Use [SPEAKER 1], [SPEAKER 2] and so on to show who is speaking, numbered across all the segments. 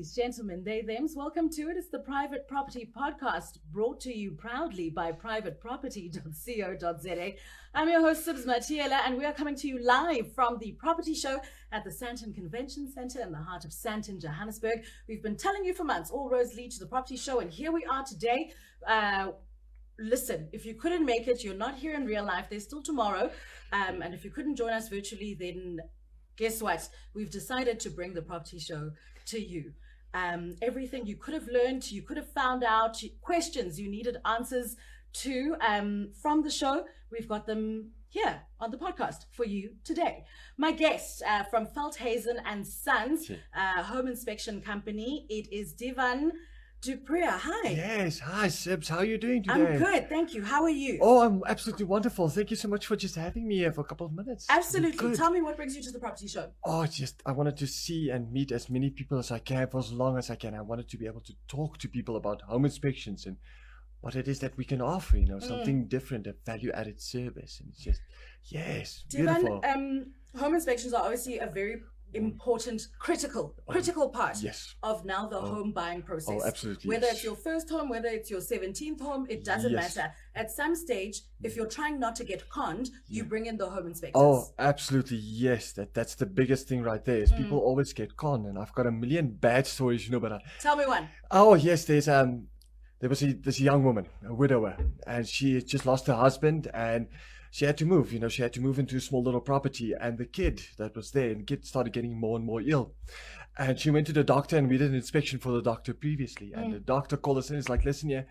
[SPEAKER 1] ladies, gentlemen, they, thems, welcome to it. It's the Private Property Podcast, brought to you proudly by privateproperty.co.za. I'm your host, Sibs Matiela, and we are coming to you live from the Property Show at the Sandton Convention Centre in the heart of Sandton, Johannesburg. We've been telling you for months, all roads lead to the Property Show, and here we are today. Listen, if you couldn't make it, you're not here in real life, there's still tomorrow. And if you couldn't join us virtually, then guess what? We've decided to bring the Property Show to you. Everything you could have learned, you could have found out, questions you needed answers to from the show, we've got them here on the podcast for you today. My guest from Veldhhuizen Sons, home inspection company, it is Divan Du Preez. Hi.
[SPEAKER 2] Yes, hi Sibs, how are you doing today?
[SPEAKER 1] I'm good, thank you. How are you?
[SPEAKER 2] Oh, I'm absolutely wonderful. Thank you so much for just having me here for a couple of minutes.
[SPEAKER 1] Absolutely. Tell me what brings you to the Property Show.
[SPEAKER 2] Oh, I wanted to see and meet as many people as I can for as long as I can. I wanted to be able to talk to people about home inspections and what it is that we can offer, something different, a value-added service. And it's just, yes, beautiful.
[SPEAKER 1] Divan, home inspections are obviously a very important, critical part of now the home buying process.
[SPEAKER 2] Oh, absolutely.
[SPEAKER 1] Whether it's your first home, whether it's your 17th home, it doesn't matter. At some stage, if you're trying not to get conned, you bring in the home inspectors.
[SPEAKER 2] Oh, absolutely, yes. That's the biggest thing right there. Is people always get conned, and I've got a million bad stories, but
[SPEAKER 1] tell me one.
[SPEAKER 2] Oh, yes. There was this young woman, a widower, and she had just lost her husband, and she had to move, she had to move into a small little property, and the kid that was there, and the kid started getting more and more ill. And she went to the doctor, and we did an inspection for the doctor previously. And the doctor called us in, he's like, listen, I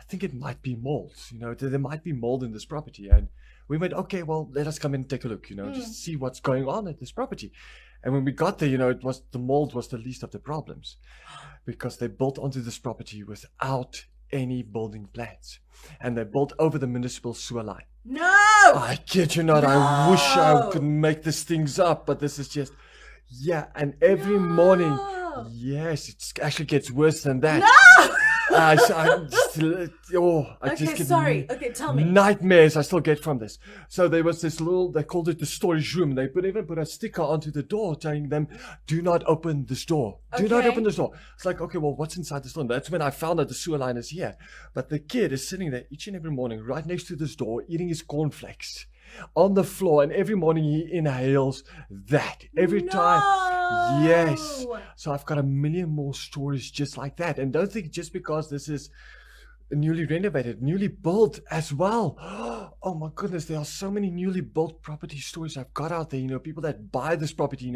[SPEAKER 2] think it might be mold, there might be mold in this property. And we went, okay, well, let us come in and take a look, just see what's going on at this property. And when we got there, the mold was the least of the problems, because they built onto this property without any building plans, and they built over the municipal sewer line.
[SPEAKER 1] No,
[SPEAKER 2] I kid you not. No. I wish I could make these things up, but this is just, and every morning, yes, it actually gets worse than that.
[SPEAKER 1] No. Tell me.
[SPEAKER 2] Nightmares I still get from this. So there was this they called it the storage room. They even put a sticker onto the door telling them, do not open this door. Do not open this door. It's like, okay, well, what's inside this door? And that's when I found out the sewer line is here. But the kid is sitting there each and every morning right next to this door, eating his cornflakes on the floor, and every morning he inhales that every time. Yes. So I've got a million more stories just like that. And don't think just because this is newly renovated, newly built as well. Oh my goodness, there are so many newly built property stories I've got out there. People that buy this property,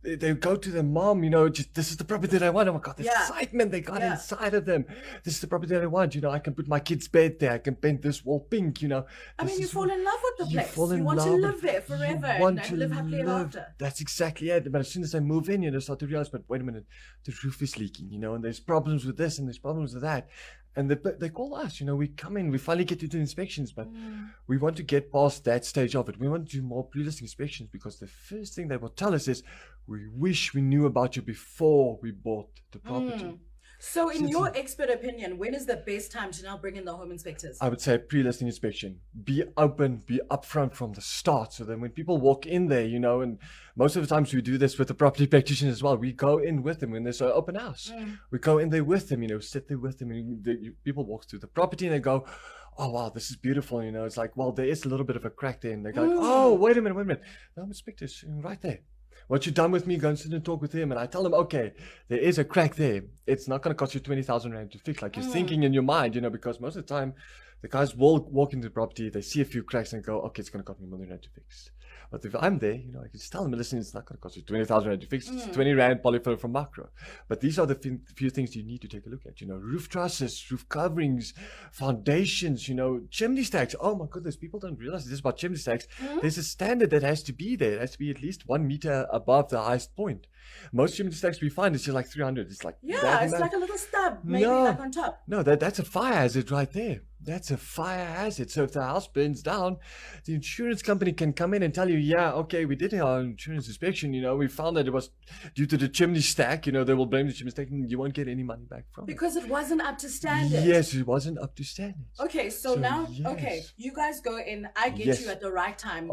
[SPEAKER 2] they go to their mom, this is the property that I want. Oh my God, the excitement they got inside of them. This is the property that I want. I can put my kid's bed there. I can paint this wall pink.
[SPEAKER 1] I mean, you fall in love with the place. You want to live there forever and live happily ever after.
[SPEAKER 2] That's exactly it. But as soon as I move in, I start to realize, but wait a minute, the roof is leaking, and there's problems with this and there's problems with that. And they call us, we come in, we finally get to do inspections, but we want to get past that stage of it. We want to do more pre-listing inspections, because the first thing they will tell us is, we wish we knew about you before we bought the property.
[SPEAKER 1] So in your expert opinion, when is the best time to now bring in the home inspectors?
[SPEAKER 2] I would say pre-listing inspection. Be open, be upfront from the start. So then when people walk in there, and most of the times we do this with the property practitioners as well. We go in with them when there's an open house. We go in there with them, sit there with them. And people walk through the property and they go, oh, wow, this is beautiful. It's like, well, there is a little bit of a crack there. And they go, oh, wait a minute. The home inspector's right there. Once you're done with me, go and sit and talk with him. And I tell them, okay, there is a crack there. It's not going to cost you 20,000 Rand to fix, like you're thinking in your mind, because most of the time, the guys will walk into the property, they see a few cracks and go, okay, it's going to cost me 1 million Rand to fix. But if I'm there, I can just tell them, listen, it's not going to cost you 20,000 Rand to fix. It's 20 Rand polyfill from macro. But these are the few things you need to take a look at. Roof trusses, roof coverings, foundations, chimney stacks. Oh my goodness, people don't realize this about chimney stacks. There's a standard that has to be there. It has to be at least 1 meter above the highest point. Most chimney stacks we find is just like 300. It's like,
[SPEAKER 1] it's like a little stub, maybe like on top.
[SPEAKER 2] No, that's a fire hazard right there. That's a fire hazard. So if the house burns down, the insurance company can come in and tell you, okay, we did our insurance inspection, we found that it was due to the chimney stack, they will blame the chimney stack and you won't get any money back from it.
[SPEAKER 1] Because it wasn't up to standard.
[SPEAKER 2] Yes, it wasn't up to standard.
[SPEAKER 1] Okay, so now, you guys go in, I get you at the right time.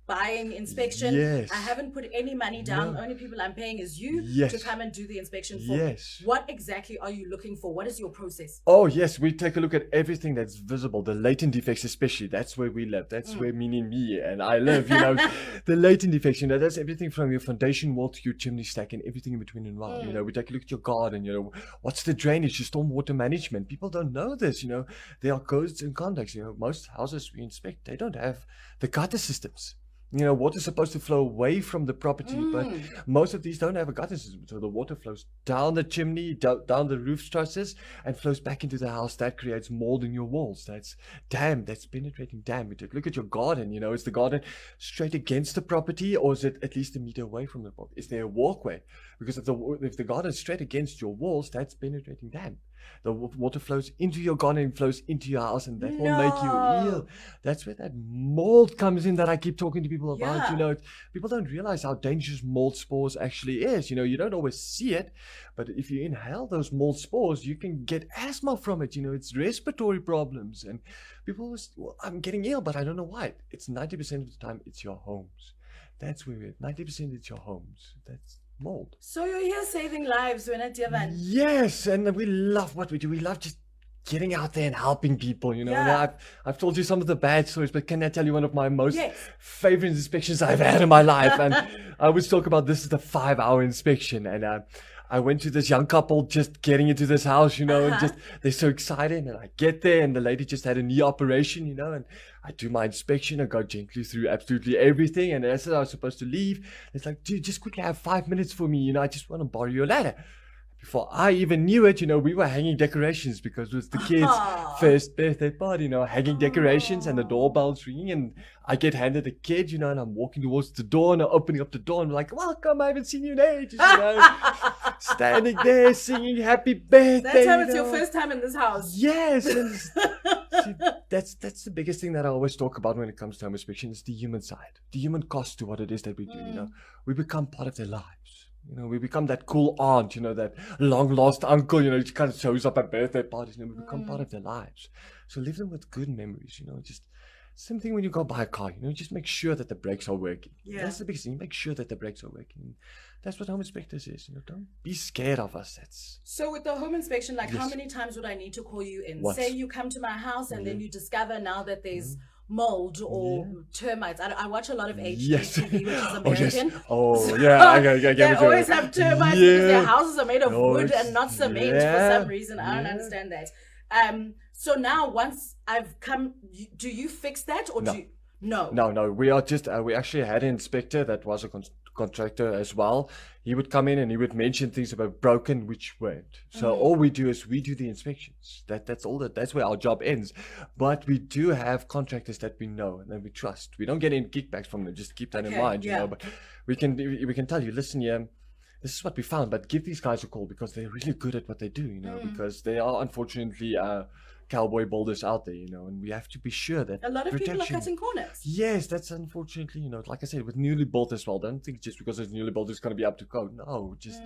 [SPEAKER 1] buying inspection.
[SPEAKER 2] Yes.
[SPEAKER 1] I haven't put any money down.
[SPEAKER 2] No.
[SPEAKER 1] The only people I'm paying is you
[SPEAKER 2] Yes.
[SPEAKER 1] to come and do the inspection for
[SPEAKER 2] Yes.
[SPEAKER 1] me. What exactly are you looking for? What is your process?
[SPEAKER 2] Oh, yes, we take a look at everything that's visible, the latent defects especially. That's where we live. That's where meaning me and I live, you know. The latent defects, you know, that's everything from your foundation wall to your chimney stack and everything in between and around. You know, we take a look at your garden, you know, what's the drainage, your stormwater management. People don't know this, you know. There are codes and conducts, you know. Most houses we inspect, they don't have the gutter systems. You know, water's supposed to flow away from the property, but most of these don't have a gutter system. So the water flows down the chimney, down the roof trusses, and flows back into the house. That creates mold in your walls. That's damp. That's penetrating damp. Look at your garden. You know, is the garden straight against the property, or is it at least a meter away from the property? Is there a walkway? Because if the garden is straight against your walls, that's penetrating damp. The water flows into your garden and flows into your house, and that will make you ill. That's where that mold comes in that I keep talking to people about.
[SPEAKER 1] Yeah.
[SPEAKER 2] You know, people don't realize how dangerous mold spores actually is. You know, you don't always see it, but if you inhale those mold spores, you can get asthma from it. You know, it's respiratory problems, and people always, well, I'm getting ill, but I don't know why. It's 90% of the time it's your homes. That's where we're 90% it's your homes. That's mold.
[SPEAKER 1] So you're here saving lives, when Divan.
[SPEAKER 2] Yes, and we love what we do. We love just getting out there and helping people, you know.
[SPEAKER 1] Yeah.
[SPEAKER 2] And I've told you some of the bad stories, but can I tell you one of my most
[SPEAKER 1] Yes.
[SPEAKER 2] favorite inspections I've had in my life? And I always talk about this is the 5-hour inspection, and I went to this young couple just getting into this house, you know, and just they're so excited, and I get there and the lady just had a knee operation, you know, and I do my inspection. I go gently through absolutely everything, and as I was supposed to leave, it's like, dude, just quickly have 5 minutes for me, you know, I just want to borrow your ladder. Before I even knew it, you know, we were hanging decorations because it was the kids' first birthday party, you know, hanging decorations, and the doorbell's ringing, and I get handed a kid, you know, and I'm walking towards the door, and I'm opening up the door, and I'm like, welcome, I haven't seen you in ages, you know, standing there singing happy birthday.
[SPEAKER 1] That time
[SPEAKER 2] you
[SPEAKER 1] it's your
[SPEAKER 2] know.
[SPEAKER 1] first time in this house.
[SPEAKER 2] Yes, and see, that's the biggest thing that I always talk about when it comes to home inspection is the human side, the human cost to what it is that we do. You know, we become part of their lives. You know, we become that cool aunt. You know, that long lost uncle. You know, who kind of shows up at birthday parties. You know, we become part of their lives. So leave them with good memories. You know, just same thing when you go buy a car. You know, just make sure that the brakes are working.
[SPEAKER 1] Yeah.
[SPEAKER 2] That's the biggest thing. Make sure that the brakes are working. That's what home inspectors is. You know, don't be scared of us. That's
[SPEAKER 1] So with the home inspection, like how
[SPEAKER 2] Yes.
[SPEAKER 1] many times would I need to call you in?
[SPEAKER 2] Once.
[SPEAKER 1] Say you come to my house and then you discover now that there's mold or termites. I watch a lot of HGTV,
[SPEAKER 2] Yes.
[SPEAKER 1] which is
[SPEAKER 2] Oh,
[SPEAKER 1] American.
[SPEAKER 2] yes. Oh, yeah. I get
[SPEAKER 1] They
[SPEAKER 2] it.
[SPEAKER 1] always have termites because their houses are made of
[SPEAKER 2] No,
[SPEAKER 1] wood and not cement for some reason. I don't
[SPEAKER 2] Yeah.
[SPEAKER 1] understand that. So now once I've come, do you fix that or
[SPEAKER 2] No.
[SPEAKER 1] do you? No.
[SPEAKER 2] No. We are just, we actually had an inspector that was a contractor as well. He would come in and he would mention things about broken, which weren't. So all we do is we do the inspections. That's all. That's where our job ends. But we do have contractors that we know and that we trust. We don't get any kickbacks from them. Just keep that in
[SPEAKER 1] Okay,
[SPEAKER 2] mind,
[SPEAKER 1] yeah.
[SPEAKER 2] you know. But we can tell you, listen, yeah, this is what we found. But give these guys a call because they're really good at what they do, you know. Because they are unfortunately cowboy builders out there, you know, and we have to be sure that
[SPEAKER 1] A lot of people are
[SPEAKER 2] protection-
[SPEAKER 1] cutting corners.
[SPEAKER 2] Yes, that's unfortunately, you know, like I said, with newly built as well. Don't think just because it's newly built it's going to be up to code. No, just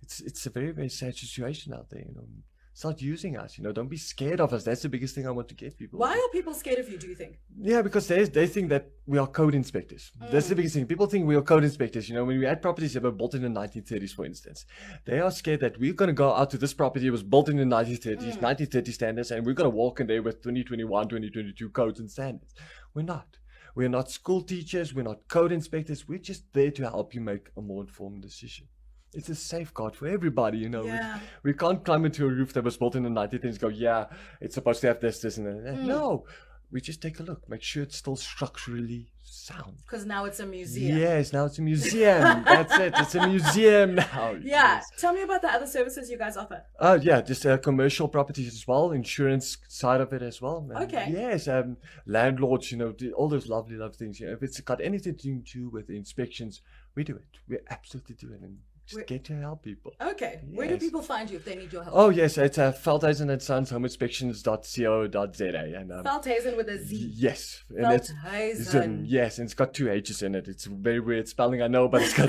[SPEAKER 2] it's a very, very sad situation out there, you know. Start using us, you know. Don't be scared of us. That's the biggest thing I want to get people.
[SPEAKER 1] Why are people scared of you, do you think?
[SPEAKER 2] Yeah, because they think that we are code inspectors. That's the biggest thing. People think we are code inspectors. You know, when we had properties that were built in the 1930s, for instance, they are scared that we're going to go out to this property that was built in the 1930s, 1930 standards, and we're going to walk in there with 2021, 2022 codes and standards. We're not. We're not school teachers. We're not code inspectors. We're just there to help you make a more informed decision. It's a safeguard for everybody, you know.
[SPEAKER 1] Yeah.
[SPEAKER 2] We can't climb into a roof that was built in the 1930s and go, yeah, it's supposed to have this, and that. No, we just take a look, make sure it's still structurally sound.
[SPEAKER 1] Because now it's a museum.
[SPEAKER 2] Yes, now it's a museum. That's it. It's a museum now.
[SPEAKER 1] Yeah.
[SPEAKER 2] Yes.
[SPEAKER 1] Tell me about the other services you guys offer.
[SPEAKER 2] Yeah, just commercial properties as well, insurance side of it as well. And
[SPEAKER 1] Okay.
[SPEAKER 2] Yes, landlords, you know, all those lovely things. You know, if it's got anything to do with the inspections, we do it. We absolutely do it, and just get to help people.
[SPEAKER 1] Okay. Where do
[SPEAKER 2] Yes.
[SPEAKER 1] people find you if they need your help?
[SPEAKER 2] Oh yes, it's Veldhhuizen Sons homeinspections.co.za and
[SPEAKER 1] Veldhhuizen with a Z.
[SPEAKER 2] yes, and it's
[SPEAKER 1] Veldhhuizen.
[SPEAKER 2] yes, and it's got 2 H's in it. It's a very weird spelling, I know, but it's got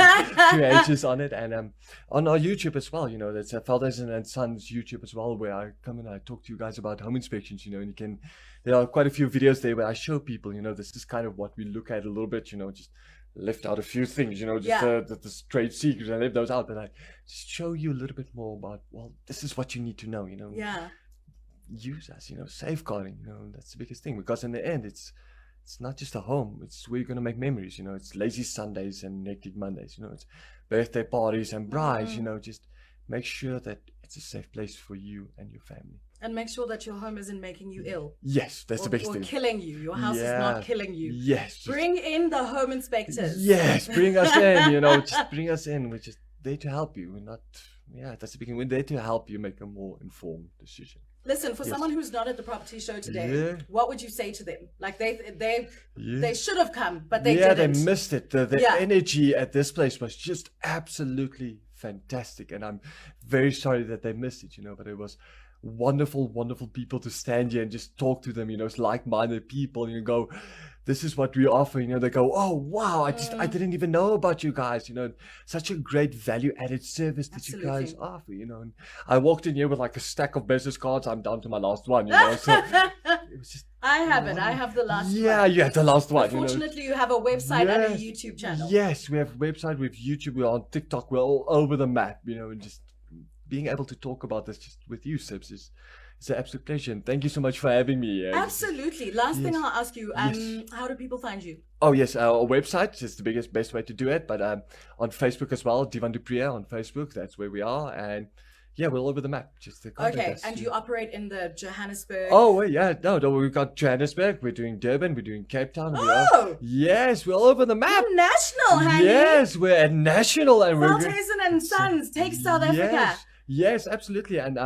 [SPEAKER 2] 2 H's on it, and on our YouTube as well. You know, that's Veldhhuizen Sons YouTube as well, where I come and I talk to you guys about home inspections. You know, and there are quite a few videos there where I show people, this is kind of what we look at a little bit, just left out a few things, just the trade secrets. I left those out, but I just show you a little bit more about, well, this is what you need to know,
[SPEAKER 1] Yeah.
[SPEAKER 2] Use us, safeguarding, that's the biggest thing, because in the end, it's not just a home, it's where you're going to make memories, it's lazy Sundays and hectic Mondays, it's birthday parties and brides, just make sure that it's a safe place for you and your family.
[SPEAKER 1] And make sure that your home isn't making you ill.
[SPEAKER 2] Yes, that's the biggest thing.
[SPEAKER 1] Or killing you. Your house is not killing you.
[SPEAKER 2] Yes.
[SPEAKER 1] Bring in the home inspectors.
[SPEAKER 2] Yes, bring us in, just bring us in. We're just there to help you. We're not, that's the beginning. We're there to help you make a more informed decision.
[SPEAKER 1] Listen, for someone who's not at the property show today, what would you say to them? Like they should have come, but they didn't.
[SPEAKER 2] Yeah, they missed it. The energy at this place was just absolutely fantastic, and I'm very sorry that they missed it. But it was wonderful, wonderful people to stand here and just talk to them. It's like-minded people. And you go, this is what we offer. They go, oh wow, I didn't even know about you guys. Such a great value-added service that you guys offer. And I walked in here with like a stack of business cards. I'm down to my last one. So it was just.
[SPEAKER 1] I have it. I have the last one.
[SPEAKER 2] Yeah, you have the last one.
[SPEAKER 1] Unfortunately, you have a website and a YouTube channel.
[SPEAKER 2] Yes, we have a website, we have YouTube, we're on TikTok, we're all over the map. And just being able to talk about this just with you, Sibs, is an absolute pleasure. And thank you so much for having me.
[SPEAKER 1] Absolutely. Last thing I'll ask you, how do people find you?
[SPEAKER 2] Oh, yes, our website is the best way to do it. But on Facebook as well, Divan Du Preez on Facebook, that's where we are. And yeah, we're all over the map. Just to contact us.
[SPEAKER 1] And you operate in the Johannesburg.
[SPEAKER 2] Oh, well, yeah. No, we've got Johannesburg. We're doing Durban. We're doing Cape Town. Yes, we're all over the map.
[SPEAKER 1] You're national, honey.
[SPEAKER 2] Yes, we're at national. And
[SPEAKER 1] Veldhhuizen Sons take South Africa.
[SPEAKER 2] Yes, absolutely. And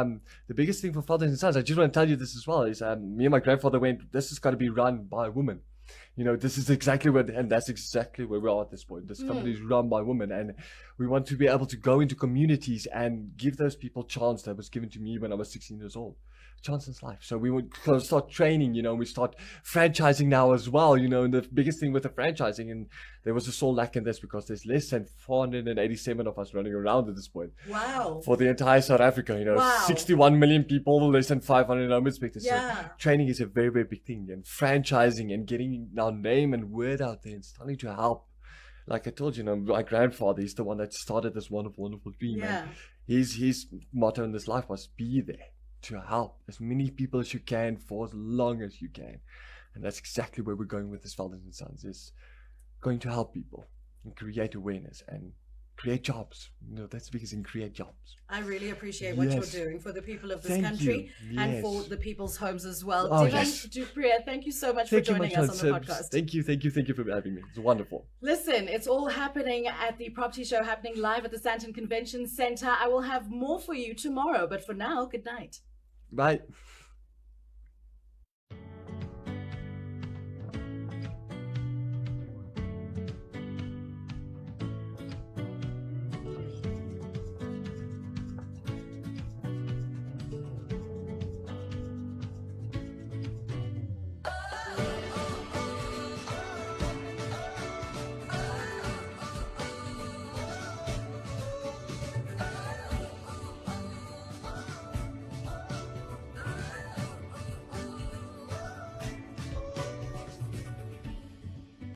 [SPEAKER 2] the biggest thing for Veldhhuizen Sons, I just want to tell you this as well, is me and my grandfather went, this has got to be run by a woman. This is exactly and that's exactly where we are at this point. This company is run by women, and we want to be able to go into communities and give those people chance that was given to me when I was 16 years old. Chance in life. So we would start training, we start franchising now as well, and the biggest thing with the franchising, and there was a sole lack in this because there's less than 487 of us running around at this point.
[SPEAKER 1] Wow.
[SPEAKER 2] For the entire South Africa, 61 million people, less than 500 home inspectors.
[SPEAKER 1] Yeah.
[SPEAKER 2] So training is a very, very big thing, and franchising and getting our name and word out there and starting to help. Like I told you, my grandfather, he's the one that started this wonderful, wonderful dream.
[SPEAKER 1] Yeah.
[SPEAKER 2] And his motto in this life was be there to help as many people as you can for as long as you can. And that's exactly where we're going with this Veldhhuizen Sons, is going to help people and create awareness and create jobs. That's the biggest thing, create jobs.
[SPEAKER 1] I really appreciate what you're doing for the people of this
[SPEAKER 2] Thank
[SPEAKER 1] country
[SPEAKER 2] you.
[SPEAKER 1] and for the people's homes as well.
[SPEAKER 2] Oh,
[SPEAKER 1] Divan Du Preez, thank you so much for joining us on the podcast.
[SPEAKER 2] Thank you for having me. It's wonderful.
[SPEAKER 1] Listen, it's all happening at the property show, happening live at the Sandton Convention Center. I will have more for you tomorrow, but for now, good night.
[SPEAKER 2] Bye.